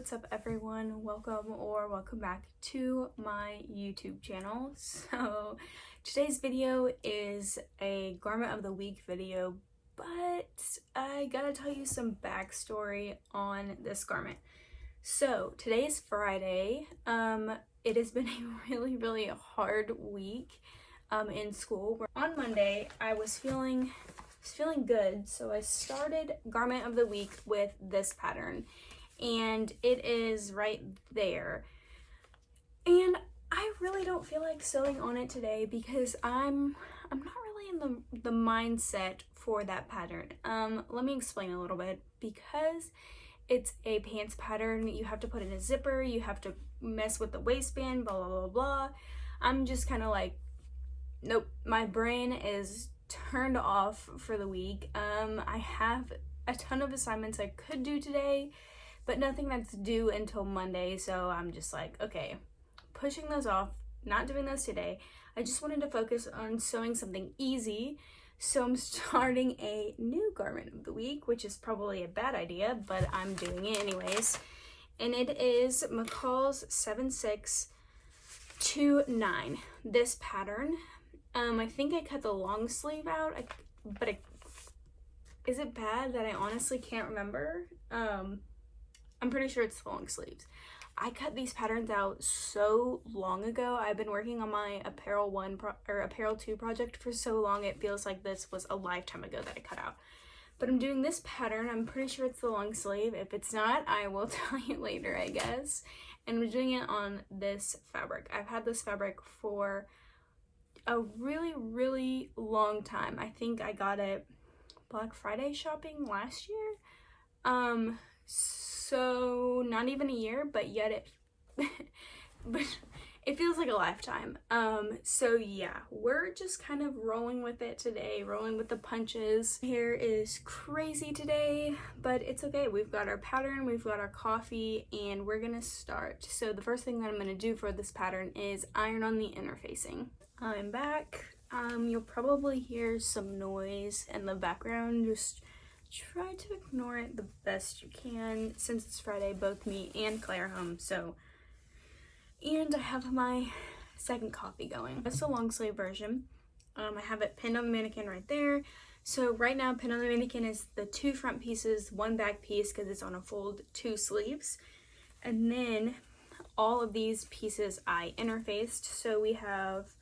what's up everyone? Welcome back to my YouTube channel. So today's video is a garment of the week video, but I gotta tell you some backstory on this garment. So today is Friday. It has been a really hard week in school. On Monday I was feeling good, so I started garment of the week with this pattern, and it is right there. And I really don't feel like sewing on it today because I'm not really in the mindset for that pattern. Let me explain a little bit. Because it's a pants pattern, you have to put in a zipper, you have to mess with the waistband, blah blah blah. I'm just kind of like, nope, my brain is turned off for the week. I have a ton of assignments I could do today, but nothing that's due until Monday, so I'm just like, okay, pushing those off, not doing those today. I just wanted to focus on sewing something easy, so I'm starting a new garment of the week, which is probably a bad idea, but I'm doing it anyways. And it is McCall's 7629, this pattern. I think I cut the long sleeve out, is it bad that I honestly can't remember? I'm pretty sure it's the long sleeves. I cut these patterns out so long ago. I've been working on my Apparel 2 project for so long, it feels like this was a lifetime ago that I cut out. But I'm doing this pattern, I'm pretty sure it's the long sleeve. If it's not, I will tell you later, I guess. And I'm doing it on this fabric. I've had this fabric for a really long time. I think I got it Black Friday shopping last year. So not even a year, but yet it feels like a lifetime. So yeah, we're just kind of rolling with it today, rolling with the punches. Hair is crazy today, but it's okay. We've got our pattern, we've got our coffee, and we're gonna start. So the first thing that I'm gonna do for this pattern is iron on the interfacing. I'm back. You'll probably hear some noise in the background. Just try to ignore it the best you can. Since it's Friday, both me and Claire are home, so. And I have my second coffee going. That's the long sleeve version. I have it pinned on the mannequin right there. So right now, pinned on the mannequin is the 2 front pieces, 1 back piece because it's on a fold, 2 sleeves. And then all of these pieces I interfaced. So we have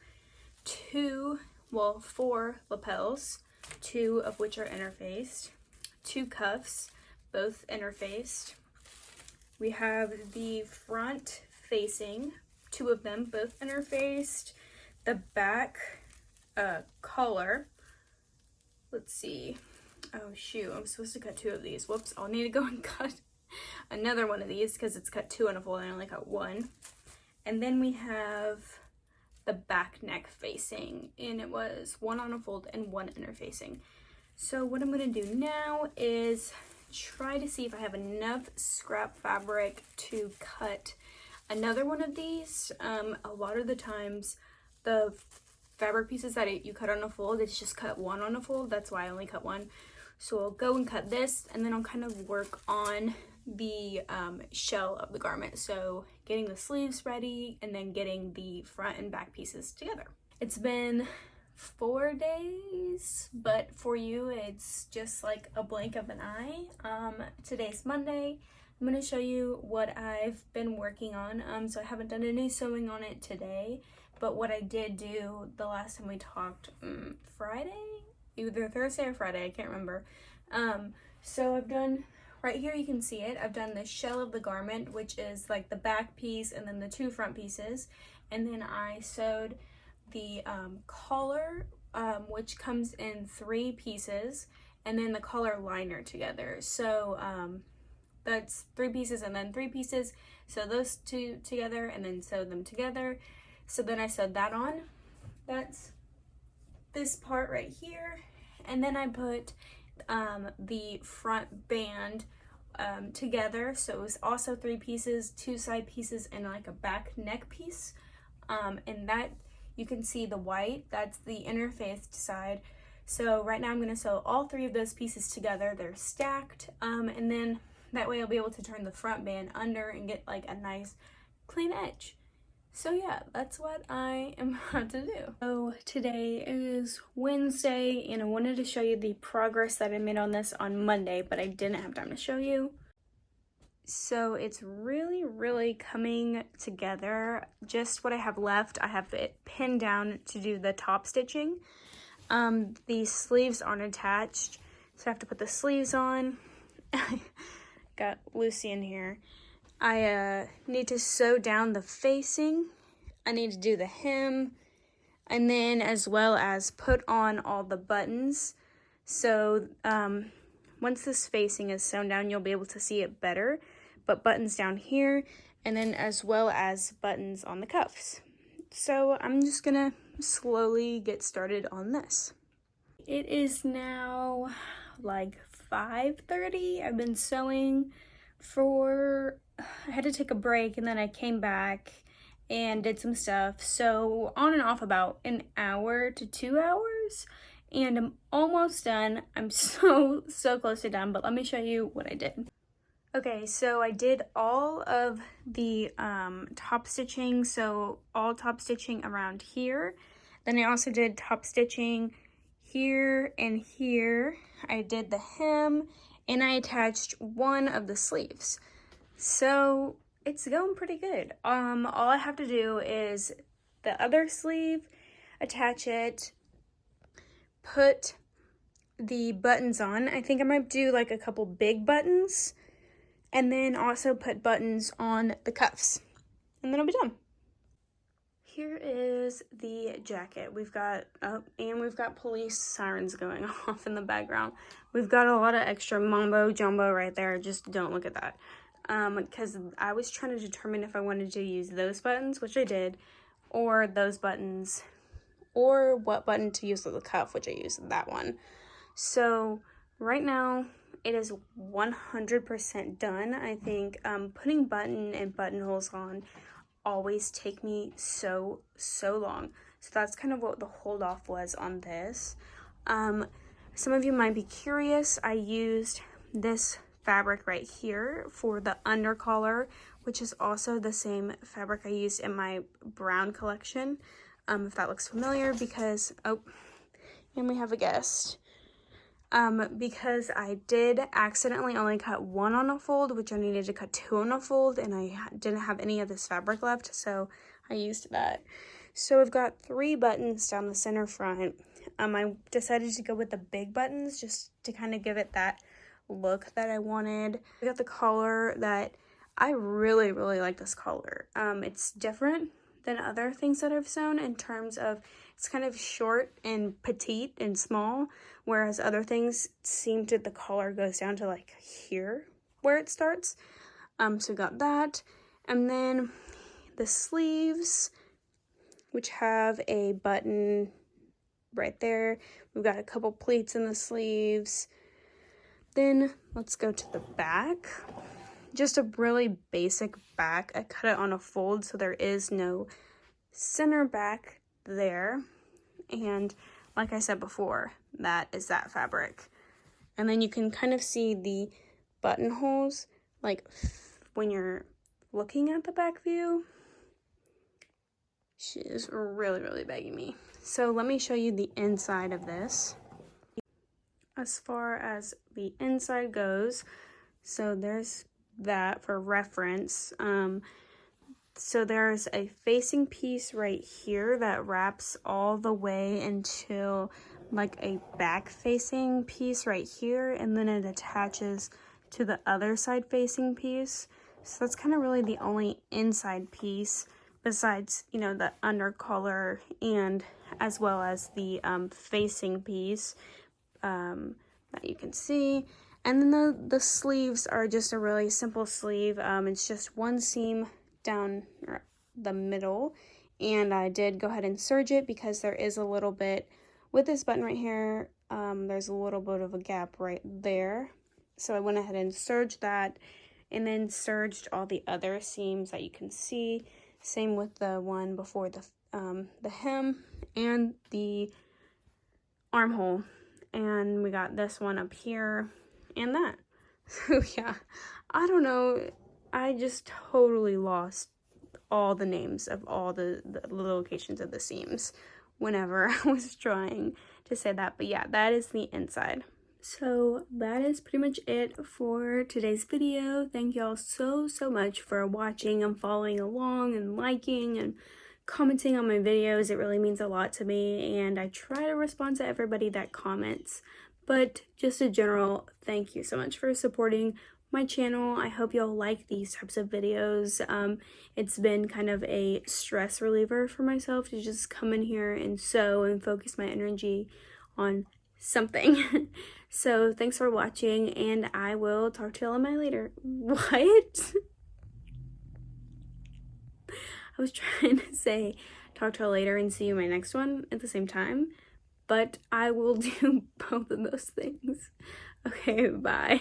4 lapels, 2 of which are interfaced, 2 cuffs, both interfaced. We have the front facing, 2 of them, both interfaced. The back collar, let's see, oh shoot, I'm supposed to cut 2 of these. Whoops, I'll need to go and cut another one of these because it's cut 2 on a fold and I only cut 1. And then we have the back neck facing, and it was 1 on a fold and 1 interfacing. So what I'm going to do now is try to see if I have enough scrap fabric to cut another one of these. A lot of the times the fabric pieces that you cut on a fold, it's just cut 1 on a fold. That's why I only cut 1. So I'll go and cut this, and then I'll kind of work on the shell of the garment. So getting the sleeves ready and then getting the front and back pieces together. It's been 4 days, but for you it's just like a blink of an eye. Today's Monday. I'm going to show you what I've been working on. So I haven't done any sewing on it today, but what I did do the last time we talked, Friday? Either Thursday or Friday, I can't remember. So I've done, right here you can see it, I've done the shell of the garment, which is like the back piece and then the 2 front pieces. And then I sewed the collar, which comes in 3 pieces, and then the collar liner together. So that's 3 pieces and then 3 pieces. So those 2 together and then sew them together. So then I sewed that on. That's this part right here. And then I put the front band together. So it was also 3 pieces, 2 side pieces, and like a back neck piece. And that, you can see the white, that's the interfaced side. So right now I'm going to sew all 3 of those pieces together. They're stacked. And then That way I'll be able to turn the front band under and get like a nice clean edge. So yeah, that's what I am about to do. So today is Wednesday and I wanted to show you the progress that I made on this on Monday, but I didn't have time to show you. So it's really coming together. Just what I have left, I have it pinned down to do the top stitching. The sleeves aren't attached, so I have to put the sleeves on. Got Lucy in here. I need to sew down the facing. I need to do the hem, and then as well as put on all the buttons. So once this facing is sewn down, you'll be able to see it better. But buttons down here, and then as well as buttons on the cuffs. So I'm just gonna slowly get started on this. It is now like 5:30. I've been sewing I had to take a break and then I came back and did some stuff. So on and off about an hour to 2 hours, and I'm almost done. I'm so close to done, but let me show you what I did. Okay, so I did all of the top stitching, so all top stitching around here. Then I also did top stitching here and here. I did the hem, and I attached one of the sleeves. So it's going pretty good. All I have to do is the other sleeve, attach it, put the buttons on. I think I might do like a couple big buttons, and then also put buttons on the cuffs, and then I'll be done. Here is the jacket. We've got, and we've got police sirens going off in the background. We've got a lot of extra mumbo jumbo right there. Just don't look at that. Because I was trying to determine if I wanted to use those buttons, which I did, or those buttons, or what button to use with the cuff, which I used that one. So right now, it is 100% done. I think putting button and buttonholes on always take me so long. So that's kind of what the hold off was on this. Some of you might be curious. I used this fabric right here for the under collar, which is also the same fabric I used in my brown collection. If that looks familiar, because, oh, and we have a guest. Because I did accidentally only cut one on a fold, which I needed to cut two on a fold, and I didn't have any of this fabric left, so I used that. So I've got 3 buttons down the center front. I decided to go with the big buttons just to kind of give it that look that I wanted. I got the collar that I really like this collar. It's different than other things that I've sewn in terms of it's kind of short and petite and small, whereas other things seem to, the collar goes down to like here where it starts. So got that. And then the sleeves, which have a button right there. We've got a couple pleats in the sleeves. Then let's go to the back. Just a really basic back. I cut it on a fold, so there is no center back there. And like I said before, that is that fabric. And then you can kind of see the buttonholes, like when you're looking at the back view. She is really begging me. So let me show you the inside of this. As far as the inside goes, so there's that for reference. So there's a facing piece right here that wraps all the way until like a back facing piece right here, and then it attaches to the other side facing piece. So that's kind of really the only inside piece besides, you know, the under collar and as well as the facing piece that you can see. And then the sleeves are just a really simple sleeve. It's just one seam down the middle, and I did go ahead and serge it because there is a little bit with this button right here. There's a little bit of a gap right there, so I went ahead and serged that, and then serged all the other seams that you can see. Same with the one before the hem and the armhole, and we got this one up here and that. So yeah, I don't know, I just totally lost all the names of all the locations of the seams whenever I was trying to say that. But yeah, that is the inside. So that is pretty much it for today's video. Thank y'all so much for watching and following along and liking and commenting on my videos. It really means a lot to me, and I try to respond to everybody that comments. But just a general thank you so much for supporting my channel. I hope y'all like these types of videos. It's been kind of a stress reliever for myself to just come in here and sew and focus my energy on something. So thanks for watching, and I will talk to y'all on my later. What? I was trying to say talk to y'all later and see you in my next one at the same time, but I will do both of those things. Okay, bye.